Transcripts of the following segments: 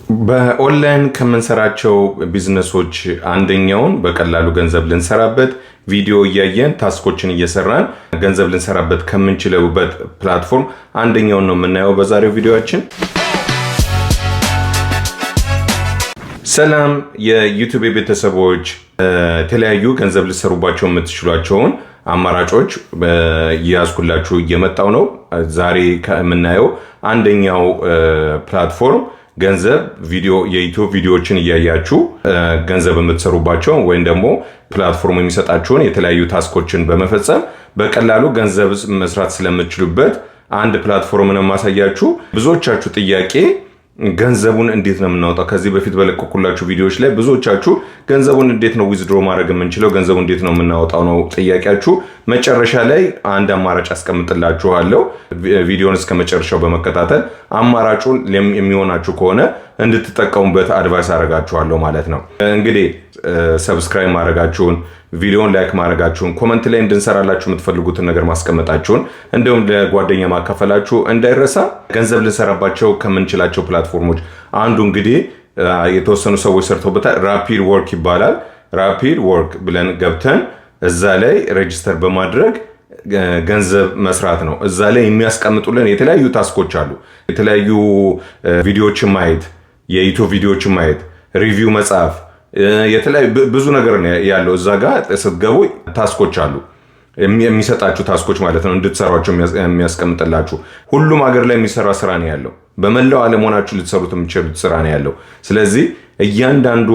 በኦንላይን ከምንሰራቸው ቢዝነሶች አንደኛውን በቀላሉ ገንዘብ ልንሰራበት ቪዲዮ እያየን ታስኮችን እየሰራን ገንዘብ ልንሰራበት ከምንችልበት ፕላትፎርም አንደኛውን ነው የምናየው በዛሬው ቪዲዮአችን። ሰላም የዩቲዩብ ቤተሰቦች፣ የተለያዩ ገንዘብ ልትሰሩባቸው የምትችሏቸውን አማራጮች ያዝኩላችሁ እየመጣው ነው። ዛሬ ከምናየው አንደኛው ፕላትፎርም ገንዘብ ቪዲዮ የዩቲዩብ ቪዲዮዎችን እያያችሁ ገንዘብ የምትሰሩባቸው ወይም ደግሞ ፕላትፎርሙ የሚሰጣችሁን የተለያዩ ታስኮችን በመፈጸም በቀላሉ ገንዘብ መስራት ስለምትችሉበት አንድ ፕላትፎርም ነው ማሳያችሁ። ብዙዎቻችሁ ጥያቄ ገንዘቡን እንዴት ነው የምናወጣው? ከዚህ በፊት በለቀቁላችሁ ቪዲዮዎች ላይ ብዙዎቻችሁ ገንዘቡን እንዴት ነው ዊዝድሮ ማድረግ የምንችለው፣ ገንዘቡን እንዴት ነው የምናወጣው ነው ጥያቄያችሁ። መጨረሻ ላይ አንድ አማራጭ አስቀምጥላችኋለሁ። ቪዲዮውን እስከ መጨረሻው በመከታተል አማራጩን የሚሆናችሁ ከሆነ እንድትጠቀሙበት አድቫይስ አደርጋችኋለሁ ማለት ነው። እንግዲህ ሰብስክራይብ ማድረጋችሁን፣ ቪዲዮውን ላይክ ማድረጋችሁን፣ ኮመንት ላይ እንድንሰራላችሁ የምትፈልጉትን ነገር ማስቀመጣችሁን እንዲሁም ለጓደኛ ማካፈላችሁ እንዳይረሳ። ገንዘብ ልንሰራባቸው ከምንችላቸው ፕላትፎርሞች አንዱ እንግዲህ የተወሰኑ ሰዎች ሰርተውበታል። ራፒድ ወርክ ይባላል። ራፒድ ወርክ ብለን ገብተን እዛ ላይ ሬጂስተር በማድረግ ገንዘብ መስራት ነው። እዛ ላይ የሚያስቀምጡልን የተለያዩ ታስኮች አሉ። የተለያዩ ቪዲዮዎችን ማየት፣ የዩቲዩብ ቪዲዮዎችን ማየት፣ ሪቪው መጻፍ፣ የተለያዩ ብዙ ነገር ያለው እዛ ጋር ስትገቡ ታስኮች አሉ። የሚሰጣችሁ ታስኮች ማለት ነው፣ እንድትሰሯቸው የሚያስቀምጥላችሁ። ሁሉም ሀገር ላይ የሚሰራ ስራ ነው ያለው። በመላው ዓለም ሆናችሁ ልትሰሩት የምትችሉት ስራ ነው ያለው። ስለዚህ እያንዳንዱ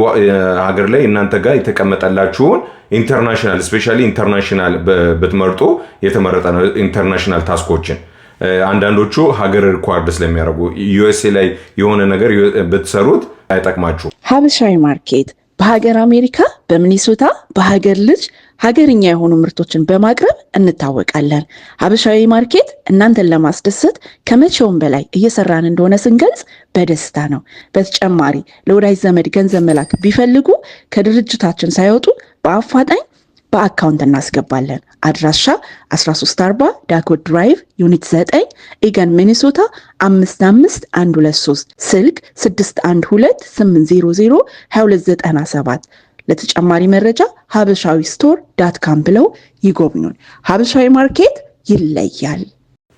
ሀገር ላይ እናንተ ጋር የተቀመጠላችሁን ኢንተርናሽናል ስፔሻሊ ኢንተርናሽናል ብትመርጡ የተመረጠ ነው። ኢንተርናሽናል ታስኮችን አንዳንዶቹ ሀገር ሪኳርድ ስለሚያደርጉ ዩኤስኤ ላይ የሆነ ነገር ብትሰሩት አይጠቅማችሁ። ሀበሻዊ ማርኬት በሀገር አሜሪካ በሚኒሶታ በሀገር ልጅ ሀገርኛ የሆኑ ምርቶችን በማቅረብ እንታወቃለን። ሀበሻዊ ማርኬት እናንተን ለማስደሰት ከመቼውም በላይ እየሰራን እንደሆነ ስንገልጽ በደስታ ነው። በተጨማሪ ለወዳጅ ዘመድ ገንዘብ መላክ ቢፈልጉ ከድርጅታችን ሳይወጡ በአፋጣኝ በአካውንት እናስገባለን። አድራሻ 1340 ዳኮት ድራይቭ ዩኒት 9 ኢገን ሚኒሶታ 55123፣ ስልክ 6128002297። ለተጨማሪ መረጃ habashawistor.com ብለው ይጎብኙን። ሀበሻዊ ማርኬት ይለያል።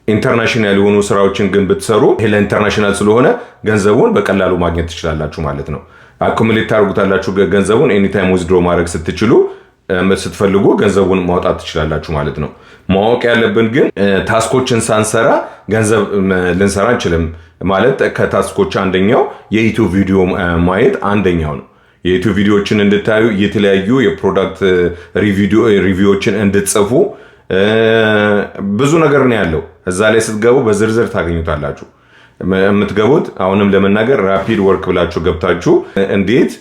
ኢንተርናሽናል የሆኑ ስራዎችን ግን ብትሰሩ ለኢንተርናሽናል ስለሆነ ገንዘቡን በቀላሉ ማግኘት ትችላላችሁ ማለት ነው። አኩሙሌት ታርጉታላችሁ። ገንዘቡን ኤኒታይም ዊዝድሮ ማድረግ ስትፈልጉ ገንዘቡን ማውጣት ትችላላችሁ ማለት ነው። ማወቅ ያለብን ግን ታስኮችን ሳንሰራ ገንዘብ ልንሰራ አንችልም ማለት። ከታስኮች አንደኛው የዩቲዩብ ቪዲዮ ማየት አንደኛው ነው። የዩቲዩብ ቪዲዮዎችን እንድታዩ፣ የተለያዩ የፕሮዳክት ሪቪዎችን እንድትጽፉ ብዙ ነገር ነው ያለው። እዛ ላይ ስትገቡ በዝርዝር ታገኙታላችሁ። የምትገቡት አሁንም ለመናገር ራፒድ ወርክ ብላችሁ ገብታችሁ እንዴት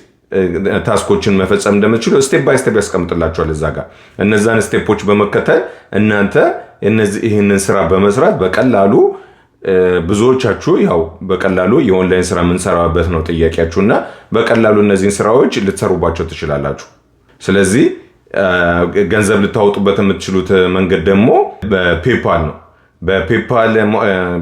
ታስኮችን መፈጸም እንደምትችሉ ስቴፕ ባይ ስቴፕ ያስቀምጥላችኋል እዛ ጋር። እነዛን ስቴፖች በመከተል እናንተ ይህንን ስራ በመስራት በቀላሉ ብዙዎቻችሁ ያው በቀላሉ የኦንላይን ስራ የምንሰራበት ነው ጥያቄያችሁና በቀላሉ እነዚህን ስራዎች ልትሰሩባቸው ትችላላችሁ። ስለዚህ ገንዘብ ልታወጡበት የምትችሉት መንገድ ደግሞ በፔፓል ነው። በፔፓል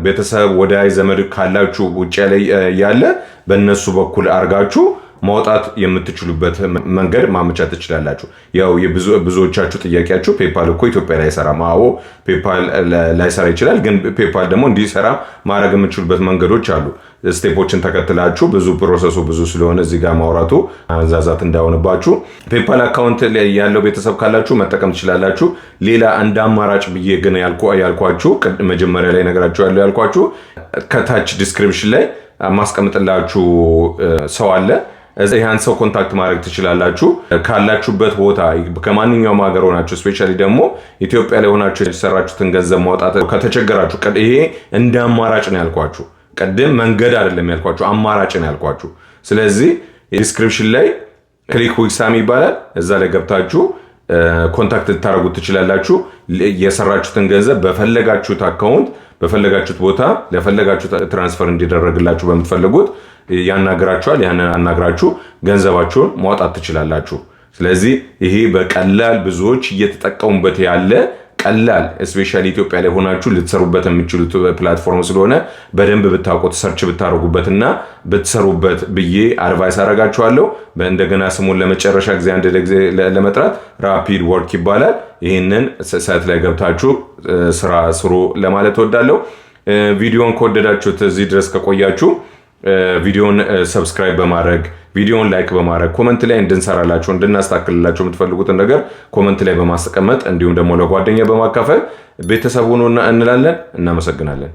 ቤተሰብ ወዳጅ ዘመድ ካላችሁ ውጭ ላይ ያለ በእነሱ በኩል አርጋችሁ ማውጣት የምትችሉበት መንገድ ማመቻቸት ትችላላችሁ። ያው ብዙዎቻችሁ ጥያቄያችሁ ፔፓል እኮ ኢትዮጵያ ላይ አይሰራም። አዎ ፔፓል ላይሰራ ይችላል፣ ግን ፔፓል ደግሞ እንዲሰራ ማድረግ የምትችሉበት መንገዶች አሉ። ስቴፖችን ተከትላችሁ ብዙ ብዙ ስለሆነ እዚህ ጋር ማውራቱ አንዛዛት እንዳይሆንባችሁ ፔፓል አካውንት ያለው ቤተሰብ ካላችሁ መጠቀም ትችላላችሁ። ሌላ እንደ አማራጭ ብዬ ግን ያልኳችሁ መጀመሪያ ላይ ነገራችሁ ያልኳችሁ ከታች ዲስክሪፕሽን ላይ ማስቀምጥላችሁ ሰው አለ። ያን ሰው ኮንታክት ማድረግ ትችላላችሁ። ካላችሁበት ቦታ ከማንኛውም ሀገር ሆናችሁ ስፔሻሊ ደግሞ ኢትዮጵያ ላይ ሆናችሁ የሰራችሁትን ገንዘብ ማውጣት ከተቸገራችሁ ይሄ እንደ አማራጭ ነው ያልኳችሁ። ቀደም መንገድ አይደለም ያልኳችሁ፣ አማራጭ ነው ያልኳችሁ። ስለዚህ ዲስክሪፕሽን ላይ ክሊክ ዊክሳም ይባላል። እዛ ላይ ገብታችሁ ኮንታክት ልታደርጉት ትችላላችሁ። የሰራችሁትን ገንዘብ በፈለጋችሁት አካውንት በፈለጋችሁት ቦታ ለፈለጋችሁት ትራንስፈር እንዲደረግላችሁ በምትፈልጉት ያናግራችኋል። ያንን አናግራችሁ ገንዘባችሁን ማውጣት ትችላላችሁ። ስለዚህ ይሄ በቀላል ብዙዎች እየተጠቀሙበት ያለ ቀላል ስፔሻሊ ኢትዮጵያ ላይ ሆናችሁ ልትሰሩበት የምትችሉት ፕላትፎርም ስለሆነ በደንብ ብታውቁት ሰርች ብታደርጉበትና ብትሰሩበት ብዬ አድቫይስ አደርጋችኋለሁ። እንደገና ስሙን ለመጨረሻ ጊዜ አንድ ጊዜ ለመጥራት ራፒድ ወርክ ይባላል። ይህንን ሳይት ላይ ገብታችሁ ስራ ስሩ ለማለት እወዳለሁ። ቪዲዮን ከወደዳችሁት እዚህ ድረስ ከቆያችሁ ቪዲዮን ሰብስክራይብ በማድረግ ቪዲዮን ላይክ በማድረግ ኮመንት ላይ እንድንሰራላችሁ እንድናስተካክልላችሁ የምትፈልጉትን ነገር ኮመንት ላይ በማስቀመጥ እንዲሁም ደግሞ ለጓደኛ በማካፈል ቤተሰቡን እንላለን። እናመሰግናለን።